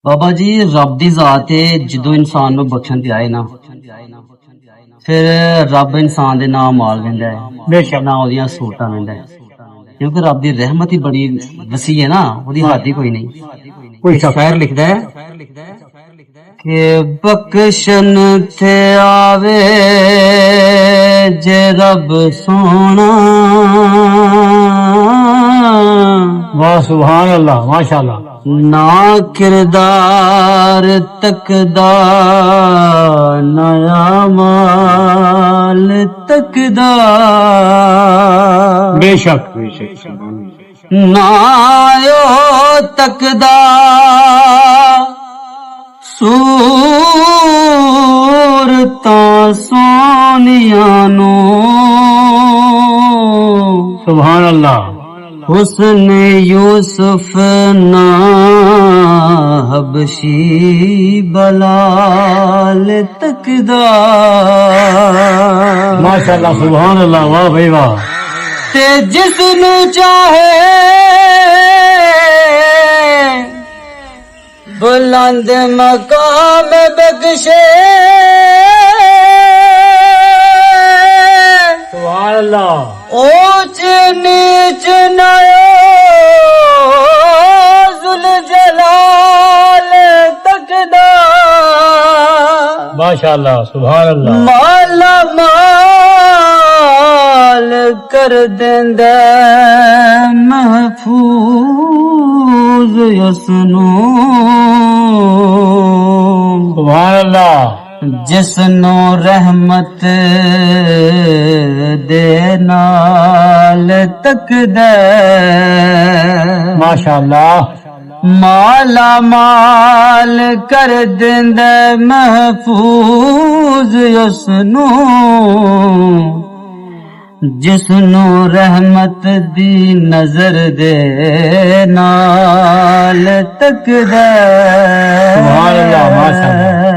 बाबा जी रब दी जात है जो इंसान नू बख्शन ते आए ना फिर रब इंसान दे नाम माल देंदा है बेशक ना ओदियां सूरतां देंदा है क्योंकि रब दी रहमत ही बड़ी वसी है ना ओदी हद ही कोई नहीं। कोई एक शक शायर लिखदा है कि बख्शन थे आवे जे रब सोना वाह सुभान अल्लाह माशाल्लाह। ना किरदार तकदा नया माल तकदा बेशक बेशक सुभान ना यो तकदा सूरतां सोनिया नो सुभान अल्लाह। हुस्न यूसुफ ना हबशी बलाल तकदा माशाल्लाह सुभान अल्लाह वाह भाई वाह। ते जिसनू चाहे बुलंद मकाम बख्शे सुभान अल्लाह। ऊंच नीच नजुल जलाल तकदा माशाल्लाह सुभान अल्लाह। माला माल कर देंदा महफूज यसनू सुभान अल्लाह। जिसनो रहमत दे नाल तकदा माशाल्लाह माला माल कर देंदा महफूज उसनू जिसनू रहमत दी नजर दे नाल तकदा सुभान अल्लाह माशाल्लाह।